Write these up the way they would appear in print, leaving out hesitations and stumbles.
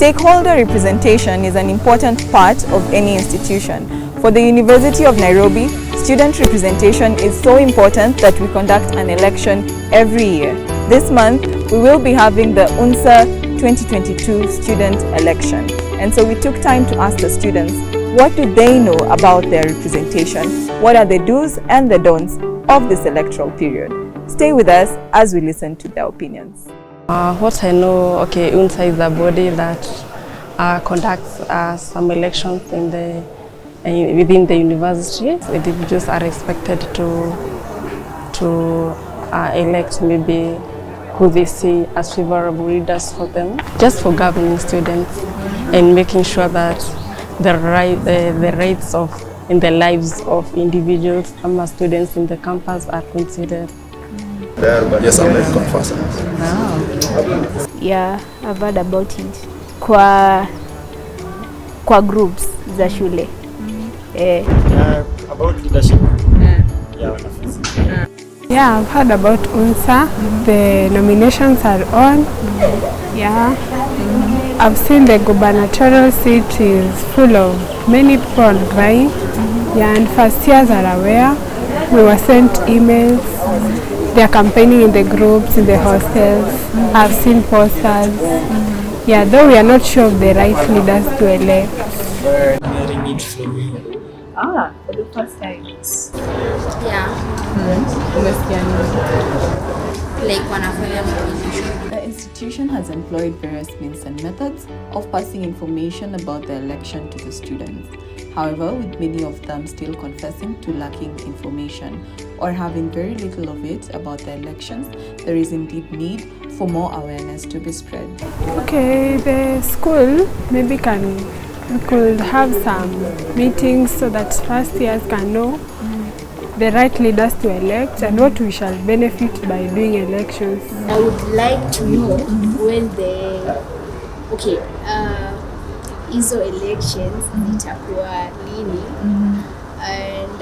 Stakeholder representation is an important part of any institution. For the University of Nairobi, student representation is so important that we conduct an election every year. This month, we will be having the Unsa 2022 student election. And so we took time to ask the students, what do they know about their representation? What are the do's and the don'ts of this electoral period? Stay with us as we listen to their opinions. What I know, Unsa is a body that conducts some elections within the university. The individuals are expected to elect maybe who they see as favorable leaders for them, just for governing students and making sure that the rights in the lives of individuals and students in the campus are considered. Yes, I'm very conversant. Yeah, I've heard about it. Kwa groups za shule. About leadership. Yeah, I've heard about Unsa. The nominations are on. Yeah. I've seen the gubernatorial seat is full of many people vying. Yeah, and first years are aware. We were sent emails. They are campaigning in the groups, in the hostels. I've seen posters. Yeah, though we are not sure of the right leaders to elect. Hearing it from you. For the first time. Yeah. Like The institution has employed various means and methods of passing information about the election to the students. However, with many of them still confessing to lacking information or having very little of it about the elections, there is indeed need for more awareness to be spread. Okay, the school maybe we could have some meetings so that first years can know the right leaders to elect and what we shall benefit by doing elections. I would like to know when hizo elections zitakuwa lini, and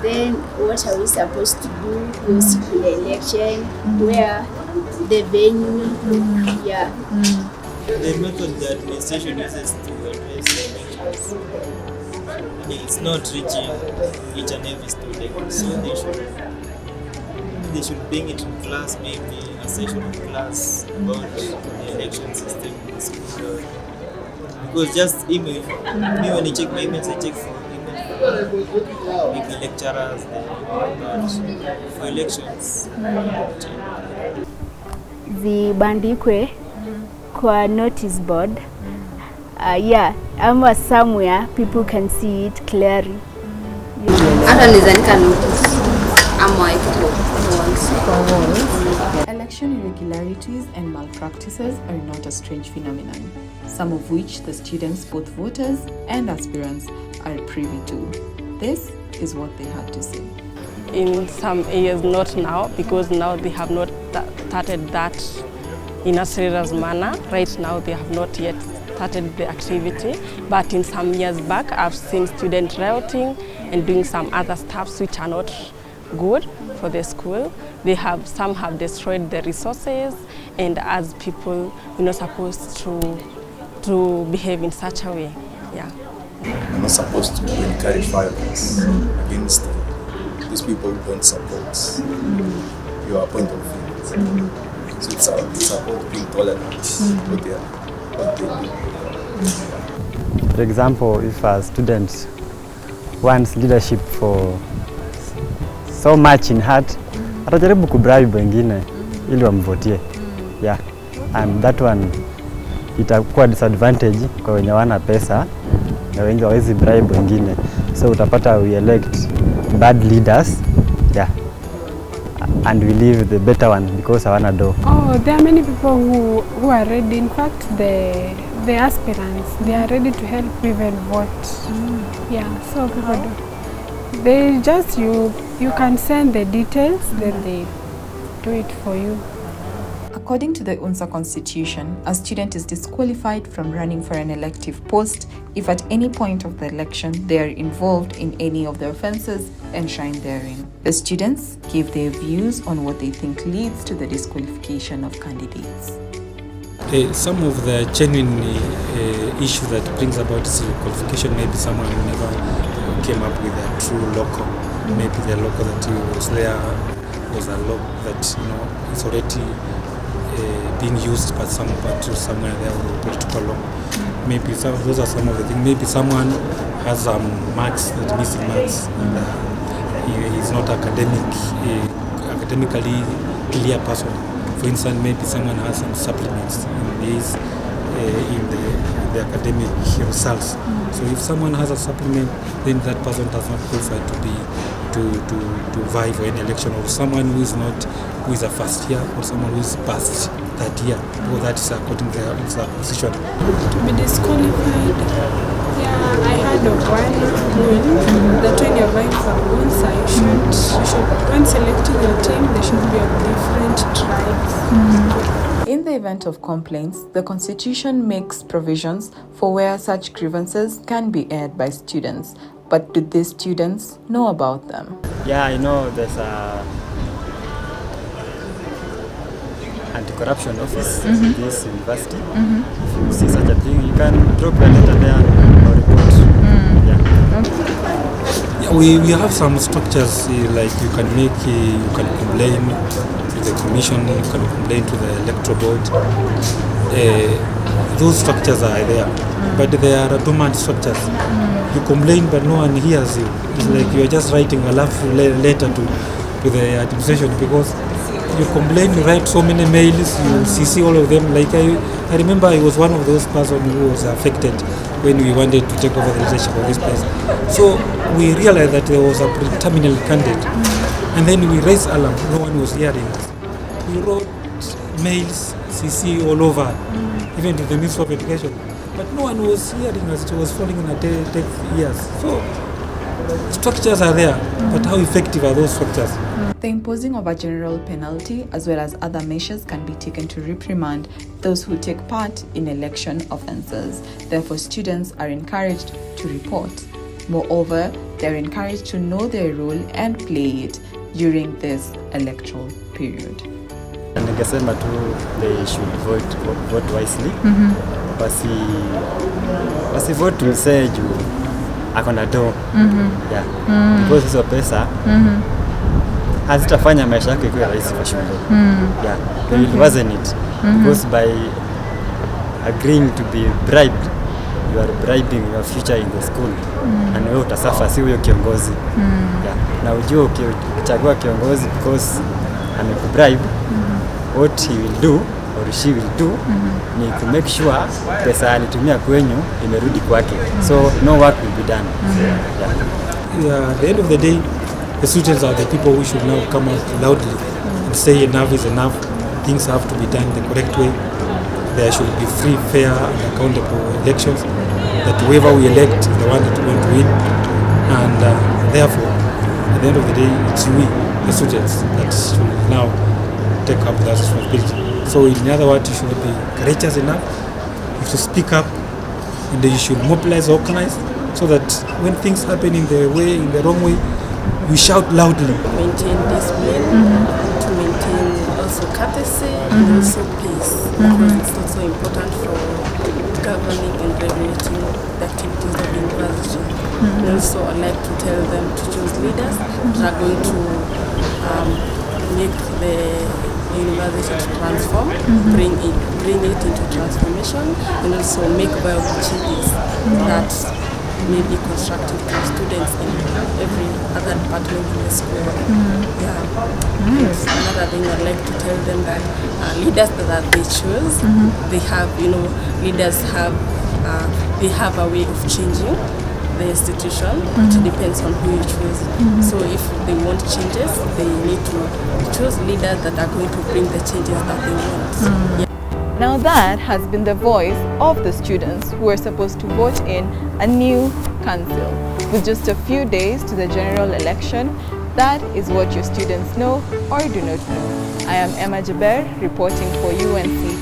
then what are we supposed to do hiyo siku ya election, where the venue, yeah. The method the administration uses to address the elections, it's not reaching each and every student, so they should bring it in class, maybe a session of class about the election system in school. Because just email, me when I check my emails, I check for email, maybe lecturers, but for elections, Zibandikwe kwa notice board. Ama somewhere people can see it clearly. Hata nizanika notice ama Election irregularities and malpractices are not a strange phenomenon, some of which the students, both voters and aspirants, are privy to. This is what they had to say. In some areas, not now, because now they have not started that in a serious manner. Right now, they have not yet started the activity, but in some years back, I've seen students rioting and doing some other stuffs which are not good for the school. Some have destroyed the resources, and as people, we're not supposed to behave in such a way. Yeah. We're not supposed to encourage violence against these people who don't support your point of view. So it's about being tolerant what they do. For example, if a student wants leadership for so much in heart, atajaribu kubribe wengine ili wamvotie. Yeah. And that one itakuwa disadvantage kwa wenye wana pesa na wengi hawezi bribe wengine. So utapata we elect bad leaders. Yeah. And we leave the better one because hawana do. There are many people who are ready. In fact, the aspirants, they are ready to help even vote. Yeah, so people do. They just, you can send the details, then they do it for you. According to the Unsa Constitution, a student is disqualified from running for an elective post if at any point of the election they are involved in any of the offences enshrined therein. The students give their views on what they think leads to the disqualification of candidates. some of the genuine issue that brings about this qualification, maybe someone who never came up with a true local. Maybe the local that he was there was a local that is already being used by somewhere there with a political law. Maybe those are some of the things. Maybe someone has marks, that missing marks, and he is not academically clear person. For instance, maybe someone has some supplements in the academic results. So if someone has a supplement, then that person does not qualify to vie for any election, or someone who is a first year, or someone who is past that year, because that is according to their position. To be disqualified, yeah, I heard of one rule that when you're vying for Unsa, you should, when selecting your team, they should be of different tribes. In the event of complaints, the Constitution makes provisions for where such grievances can be aired by students. But do these students know about them? Yeah, I know there's a anti-corruption office in this university. If you see such a thing, you can drop a letter there or report. Yeah, we have some structures like you can complain to the commission, you can complain to the electoral board. Those structures are there, but they are dormant structures. You complain, but no one hears you. It's like you are just writing a love letter to the administration, because you complain, you write so many mails, you CC all of them. Like I remember I was one of those persons who was affected when we wanted to take over the leadership of this place. So we realized that there was a terminal candidate, and then we raised alarm. No one was hearing us. We wrote mails, CC all over, even to the Ministry of Education, but no one was hearing us. It was falling on a deaf ears. So structures are there, but how effective are those structures? The imposing of a general penalty as well as other measures can be taken to reprimand those who take part in election offences. Therefore, students are encouraged to report. Moreover, they are encouraged to know their role and play it during this electoral period. Ningesema tu they should vote wisely. Basi vote msee juu akona do. Yeah. Because hizo pesa hazitafanya maisha yake iwe rahisi kwa shule. Yeah. It wasn't it. Because by agreeing to be bribed, you are bribing your future in the school. And wewe utasafa, si huyo kiongozi. Yeah. Na ujue ukichagua kiongozi because amekubribe, what he will do or she will do ni to make sure pesa alitumia kwenyu imerudi kwake. So no work will be done. Yeah, at the end of the day, the students are the people who should now come out loudly and say enough is enough. Things have to be done the correct way. There should be free, fair, and accountable elections. That whoever we elect is the one that we want to win. And therefore, at the end of the day, it's we, the students, that should now take up that responsibility. So in other words, you should be courageous enough, you should speak up, and you should mobilize, organize, so that when things happen in the wrong way, we shout loudly. Maintain discipline, to maintain also courtesy and also peace, because it's also important for governing and regulating the activities of the university. And also I'd like to tell them to choose leaders that are going to make the university to transform, bring it into transformation, and also make viable changes that may be constructive to students in every other department in the school. Another thing I'd like to tell them that leaders that they choose, they have, leaders have they have a way of changing the institution. It depends on who you choose. So if they want changes, they need to choose leaders that are going to bring the changes that they want. Now that has been the voice of the students who are supposed to vote in a new council. With just a few days to the general election, that is what your students know or do not know. I am Emma Jaber reporting for UNC